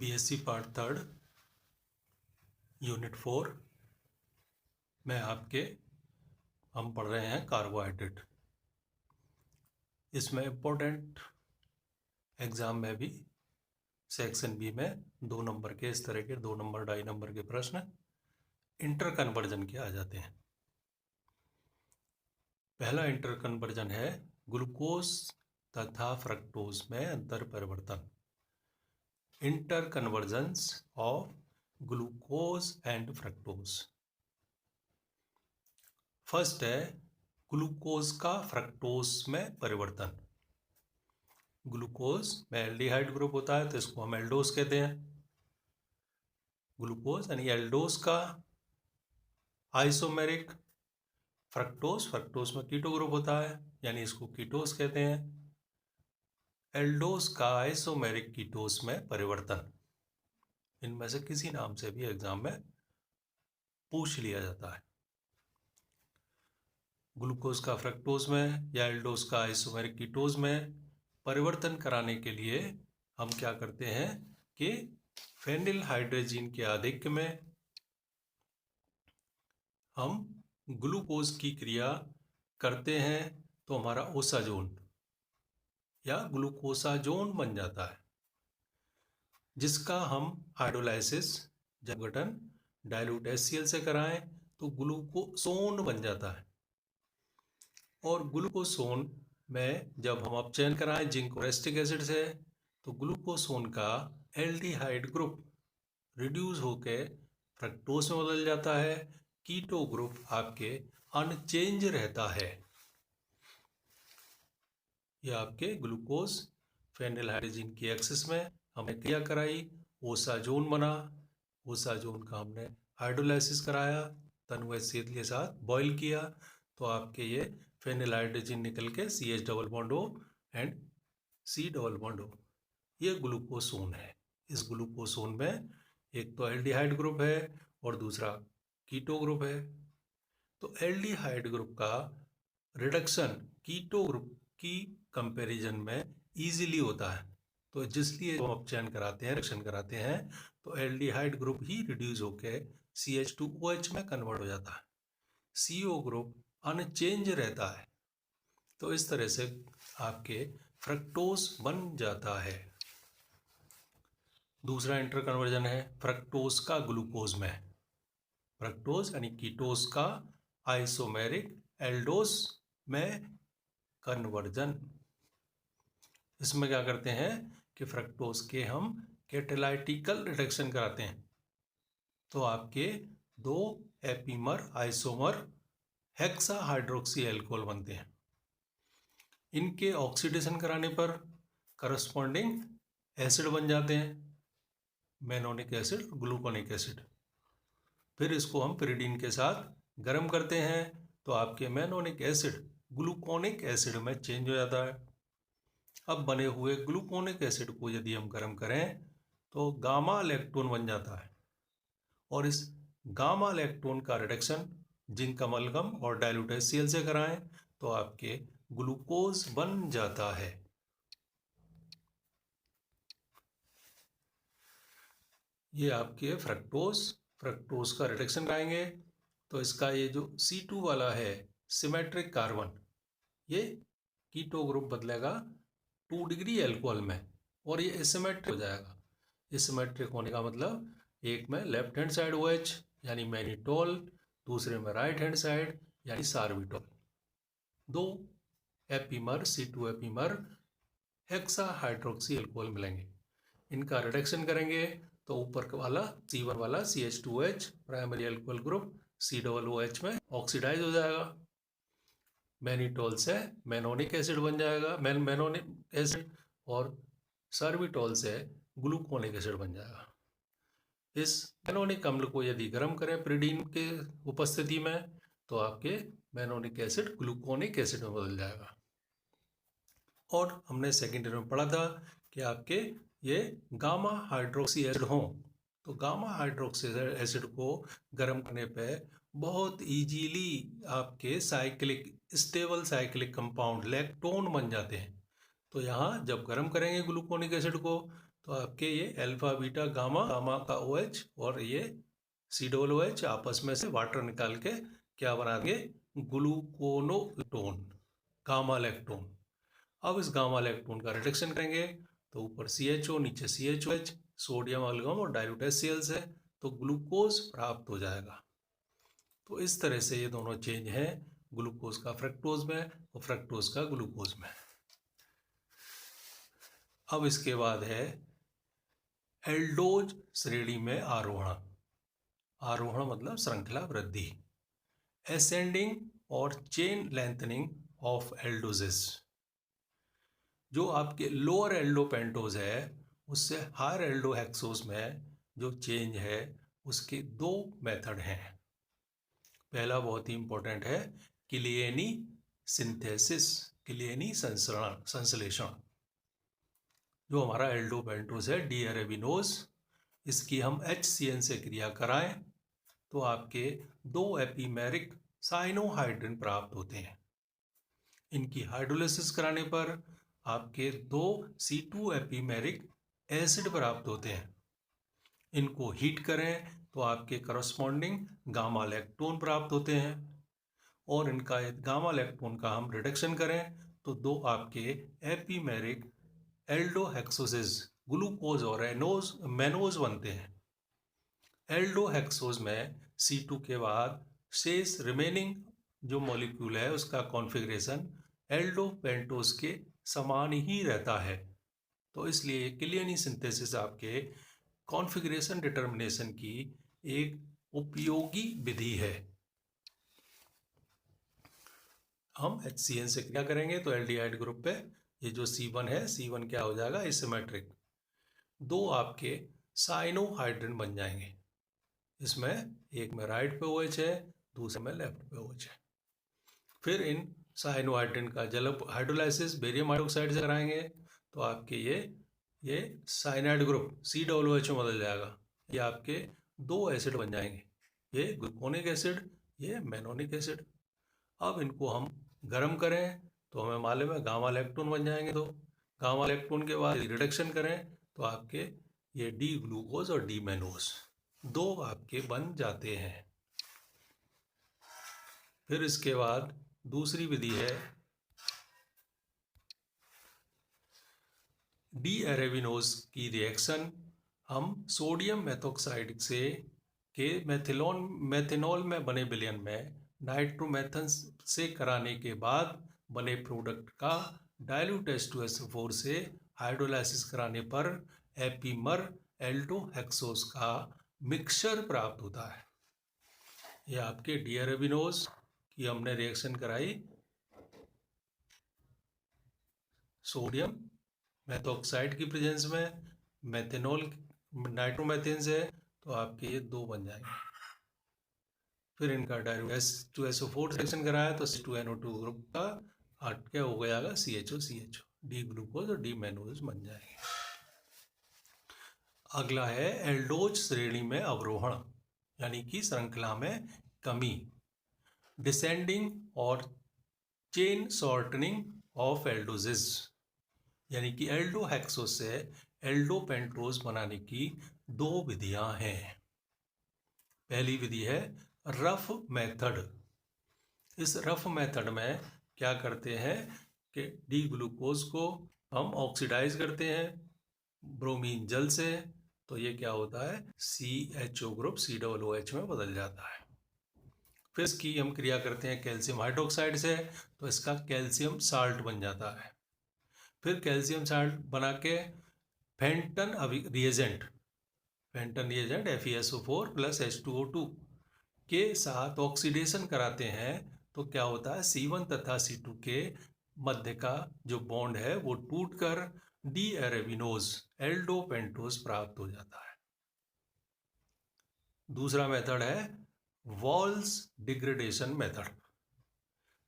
BSc part third unit 4 में हम पढ़ रहे हैं कार्बोहाइड्रेट। इसमें इम्पोर्टेंट एग्ज़ाम में भी सेक्शन बी में 2 नंबर के इस तरह के 2 नंबर 2.5 नंबर के प्रश्न इंटर कन्वर्जन के आ जाते हैं। पहला इंटर कन्वर्जन है ग्लूकोज तथा फ्रक्टोज में अंतर परिवर्तन। Inter convergence of glucose and fructose. First है ग्लूकोज का फ्रक्टोज में परिवर्तन। ग्लूकोज में एल्डिहाइड ग्रुप होता है तो इसको हम एल्डोज कहते हैं। ग्लूकोज यानी एल्डोज का आइसोमेरिक फ्रक्टोज में कीटो ग्रुप होता है यानी इसको कीटोज कहते हैं। एल्डोज का आइसोमेरिक कीटोज में परिवर्तन, इनमें से किसी नाम से भी एग्जाम में पूछ लिया जाता है। ग्लूकोज का फ्रक्टोज में या एल्डोज का आइसोमेरिक कीटोज में परिवर्तन कराने के लिए हम क्या करते हैं कि फेनिल हाइड्रोजीन के आधिक्य में हम ग्लूकोज की क्रिया करते हैं तो हमारा ओसाजोन या ग्लूकोसाजोन बन जाता है, जिसका हम हाइड्रोलाइसिस जब गठन डाइल्यूट HCl से कराएं तो ग्लूकोसोन बन जाता है। और ग्लूकोसोन में जब हम अपचयन कराएं जिंक और एसिटिक एसिड से तो ग्लूकोसोन का एल्डिहाइड ग्रुप रिड्यूस होकर फ्रक्टोज में बदल जाता है। कीटो ग्रुप आपके अनचेंज रहता है। यह आपके ग्लूकोज फेनिल हाइड्रोजीन की एक्सिस में हमने क्रिया कराई, ओसाजोन बना। ओसाजोन का हमने हाइड्रोलाइसिस कराया, तनु HCl के साथ बॉयल किया तो आपके ये फेनिल हाइड्रोजीन निकल के CH double bond O and C double bond O, ये ग्लूकोसोन है। इस ग्लूकोसोन में एक तो एल्डिहाइड ग्रुप है और दूसरा कीटो ग्रुप है। तो एल्डिहाइड ग्रुप का रिडक्शन कीटो ग्रुप की कंपैरिजन में इजीली होता है, तो जिसलिए हम अपचयन कराते हैं, रिडक्शन कराते हैं तो एल्डिहाइड ग्रुप ही रिड्यूस होकर CH2OH में कन्वर्ट हो जाता है। CO ग्रुप अनचेंज रहता है, तो इस तरह से आपके फ्रक्टोज बन जाता है। दूसरा इंटर कन्वर्जन है फ्रक्टोज का ग्लूकोज में। फ्रक्टोज यानी कीटोज का आइसोमेरिक एल्डोज में कन्वर्जन। इसमें क्या करते हैं कि फ्रक्टोज के हम कैटालाइटिकल रिडक्शन कराते हैं तो आपके 2 epimer isomer hexa hydroxy alcohol बनते हैं। इनके ऑक्सीडेशन कराने पर करस्पॉन्डिंग एसिड बन जाते हैं, मेनोनिक एसिड, ग्लूकोनिक एसिड। फिर इसको हम पिरिडीन के साथ गर्म करते हैं तो आपके मेनोनिक एसिड ग्लूकोनिक एसिड में चेंज हो जाता है। अब बने हुए ग्लूकोनिक एसिड को यदि हम गर्म करें तो गामा लैक्टोन बन जाता है और इस गामा लैक्टोन का रिडक्शन जिंक अमलगम और डाइल्यूट HCl से कराएं तो आपके ग्लूकोज बन जाता है। ये आपके फ्रक्टोज का रिडक्शन कराएंगे तो इसका ये जो C2 वाला है सिमेट्रिक कार्बन, ये कीटो ग्रुप बदलेगा 2 डिग्री एल्कोहल में और ये एसिमेट्रिक हो जाएगा। एसिमेट्रिक होने का मतलब एक में लेफ्ट हैंड साइड OH यानी मैनिटोल, दूसरे में राइट हैंड साइड यानी सार्बिटोल। 2 epimer C2 epimer hexa hydroxy alcohol मिलेंगे। इनका रिडक्शन करेंगे तो ऊपर वाला C1 वाला CH2OH primary alcohol group COOH में ऑक्सीडाइज हो जाएगा। मैनिटोल से मेनोनिक एसिड बन जाएगा, मेनोनिक एसिड, और सर्बिटोल से ग्लूकोनिक एसिड बन जाएगा। इस मेनोनिक अम्ल को यदि गर्म करें पिरिडीन के उपस्थिति में तो आपके मेनोनिक एसिड ग्लूकोनिक एसिड में बदल जाएगा। और हमने सेकेंड ईयर में पढ़ा था कि आपके ये गामा हाइड्रोक्सी एसिड हों तो गामा हाइड्रोक्सी एसिड को गर्म करने पे बहुत इजीली आपके स्टेबल साइक्लिक कंपाउंड लैक्टोन बन जाते हैं। तो यहाँ जब गर्म करेंगे ग्लूकोनिक एसिड को तो आपके ये अल्फा बीटा गामा, गामा का OH और ये COOH आपस में से वाटर निकाल के क्या बना देंगे, ग्लूकोनोटोन, गामा लैक्टोन। अब इस गामा लैक्टोन का रिडक्शन करेंगे तो ऊपर CHO नीचे CHOH, सोडियम अल्गम और डाइल्यूट HCl है, तो ग्लूकोज प्राप्त हो जाएगा। तो इस तरह से ये दोनों चेंज हैं, ग्लूकोज का फ्रक्टोज में और फ्रक्टोज का ग्लूकोज में। अब इसके बाद है एल्डोज श्रेणी में आरोहण। आरोहण मतलब श्रृंखला वृद्धि, असेंडिंग और चेन लेंथनिंग ऑफ एल्डोजेस। जो आपके लोअर एल्डोपेंटोज है उससे हायर एल्डोहेक्सोस में जो चेंज है उसके दो मेथड हैं। पहला बहुत ही इंपॉर्टेंट है किलियनी सिंथेसिस, किलियनी संश्लेषण। जो हमारा एल्डोपेंटोज है डीअरेबिनोज, इसकी हम HCN से क्रिया कराएं तो आपके 2 एपीमेरिक साइनोहाइड्रिन प्राप्त होते हैं। इनकी हाइड्रोलिसिस कराने पर आपके 2 C2 एपीमेरिक एसिड प्राप्त होते हैं। इनको हीट करें तो आपके करस्पॉन्डिंग गामा लैक्टोन प्राप्त होते हैं, और इनका गामा लैक्टोन का हम रिडक्शन करें तो 2 आपके एपीमेरिक एल्डोहेक्सोसेस ग्लूकोज और मेनोज बनते हैं। एल्डोहेक्सोज में C2 के बाद शेष रिमेनिंग जो मॉलिक्यूल है उसका कॉन्फ़िगरेशन एल्डोपेंटोज के समान ही रहता है। तो इसलिए किलियनी सिंथेसिस आपके कॉन्फ़िगरेशन डिटर्मिनेशन की एक उपयोगी विधि है। हम HCN से क्या करेंगे तो एल्डिहाइड ग्रुप पे ये जो C1 है, C1 क्या हो जाएगा, एसिमेट्रिक। 2 आपके साइनोहाइड्रिन बन जाएंगे। इसमें एक में राइट पे OH है, दूसरे में लेफ्ट पे OH है। फिर इन साइनोहाइड्रिन का जल हाइड्रोलाइसिस बेरियम हाइड्रोक्साइड से कराएंगे तो आपके ये साइनाइड ग्रुप COOH में बदल जाएगा। ये आपके 2 एसिड बन जाएंगे, ये ग्लूकोनिक एसिड, ये मेनोनिक एसिड। अब इनको हम गर्म करें तो हमें मालूम है गामा लैक्टोन बन जाएंगे। तो गामा लैक्टोन के बाद रिडक्शन करें तो आपके ये डी ग्लूकोज और डी मेनोज 2 आपके बन जाते हैं। फिर इसके बाद दूसरी विधि है डी एरेबिनोज की रिएक्शन। हम सोडियम मेथोक्साइड से के मेथेनॉल में बने विलयन में नाइट्रोमेथन से कराने के बाद बने प्रोडक्ट का डाइल्यूट H2SO4 से हाइड्रोलाइसिस कराने पर एपीमर एल्डोहेक्सोस का मिक्सचर प्राप्त होता है। ये आपके डीअरेबिनोज की हमने रिएक्शन कराई सोडियम मेथोक्साइड की प्रेजेंस में, मेथेनॉल नाइट्रोमेथेन से, तो आपके ये 2 बन जाएंगे। फिर इनका डाइल्यूट H2SO4 रिएक्शन कराया तो C2NO2 ग्रुप का क्या हो गया CHO डी ग्लूकोज और डी मेनोज बन जाएंगे। अगला है एल्डोज श्रेणी में अवरोहण, यानी कि श्रृंखला में कमी, डिसेंडिंग और चेन शॉर्टनिंग ऑफ एल्डोजेस, यानी कि एल्डोहेक्सोस से एल्डोपेंटोज बनाने की 2 विधियां हैं। पहली विधि है रफ मेथड। इस रफ मेथड में क्या करते हैं कि डी ग्लूकोज को हम ऑक्सीडाइज करते हैं ब्रोमीन जल से, तो ये क्या होता है CHO ग्रुप COOH में बदल जाता है। फिर इसकी हम क्रिया करते हैं कैल्शियम हाइड्रोक्साइड से, तो इसका कैल्शियम साल्ट बन जाता है। फिर कैल्शियम साल्ट बना के Fenton reagent FeSO4 plus H2O2 के साथ ऑक्सीडेशन कराते हैं तो क्या होता है C1 तथा C2 के मध्य का जो बॉन्ड है वो टूटकर डी एरेबिनोज एल्डोपेंटोज प्राप्त हो जाता है। दूसरा मेथड है वॉल्स डिग्रेडेशन मेथड।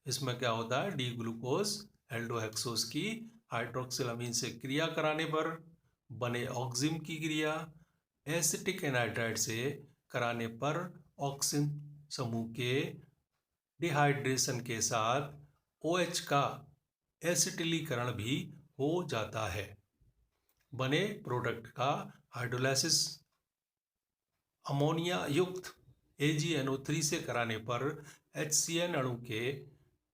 इसमें क्या होता है डी ग्लूकोज एल्डोहेक्सोस की हाइड्रोक्सिलामीन से क्रिया कराने पर बने ऑक्सिम की क्रिया एसिटिक एनाइड्राइड से कराने पर ऑक्सिन समूह के डिहाइड्रेशन के साथ OH का एसिटिलीकरण भी हो जाता है। बने प्रोडक्ट का हाइड्रोलाइसिस अमोनिया युक्त AgNO3 से कराने पर HCN अणु के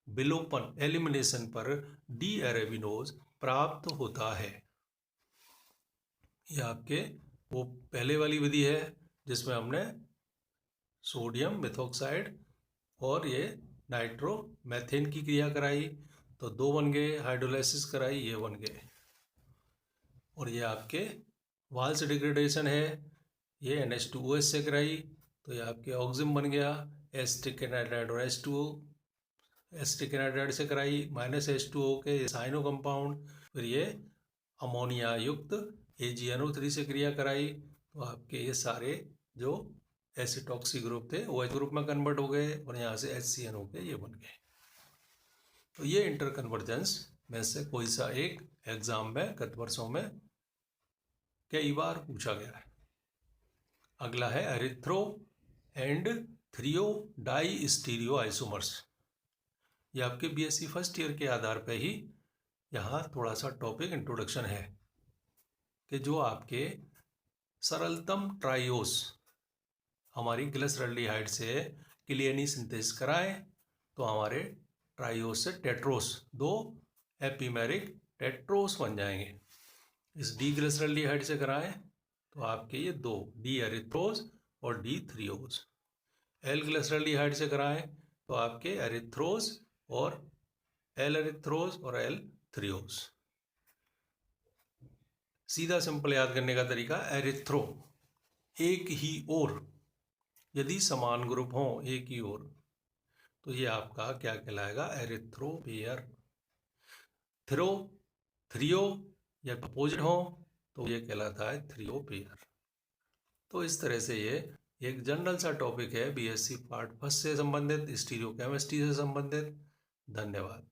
विलोपन एलिमिनेशन पर डी अरेबिनोज प्राप्त होता है। ये आपके वो पहले वाली विधि है जिसमें हमने सोडियम मेथॉक्साइड और ये नाइट्रोमेथेन की क्रिया कराई, तो 2 बन गए, हाइड्रोलाइसिस कराई, ये बन गए। और ये आपके वाल्स डिग्रेडेशन है, ये NH2OH से कराई, तो ये आपके ऑक्सिम बन गया, एसिटिक एनाइड्राइड और H2O एसिटिक एनाइड्राइड से कराई, -H2O के साइनो कंपाउंड, फिर ये अमोनिया युक्त AgNO3 से क्रिया कराई, तो आपके ये सारे जो एसिटॉक्सी ग्रुप थे OH ग्रुप में कन्वर्ट हो गए और यहाँ से HCNO के ये बन गए। तो ये इंटर कन्वर्जेंस में से कोई सा एक एग्जाम में गत वर्षों में कई बार पूछा गया है। अगला है erythro and threo diastereoisomers. ये आपके BSc फर्स्ट ईयर के आधार पे ही यहाँ थोड़ा सा टॉपिक इंट्रोडक्शन है कि जो आपके सरलतम ट्राइओस हमारी ग्लिसरॉल्डिहाइड से क्लियनी सिंथेसिस कराएं तो हमारे ट्राइओस से टेट्रोस, 2 एपीमेरिक टेट्रोस बन जाएंगे। इस डी ग्लिसरॉल्डिहाइड से कराएं तो आपके ये 2 डी एरिथ्रोस और डी थ्रियोस। एल ग्लिसरॉल्डिहाइड से कराएं तो आपके एरिथ्रोस और एल एरिथ्रोस और एल थ्रियोस। सीधा सिंपल याद करने का तरीका, एरिथ्रो एक ही ओर, यदि समान ग्रुप हो एक ही ओर तो ये आपका क्या कहलाएगा, एरिथ्रो पेयर। थ्रियो या अपोजिट हो तो ये कहलाता है थ्रियो पेयर। तो इस तरह से ये एक जनरल सा टॉपिक है BSc पार्ट फर्स्ट से संबंधित, स्टीरियो केमिस्ट्री से संबंधित। धन्यवाद।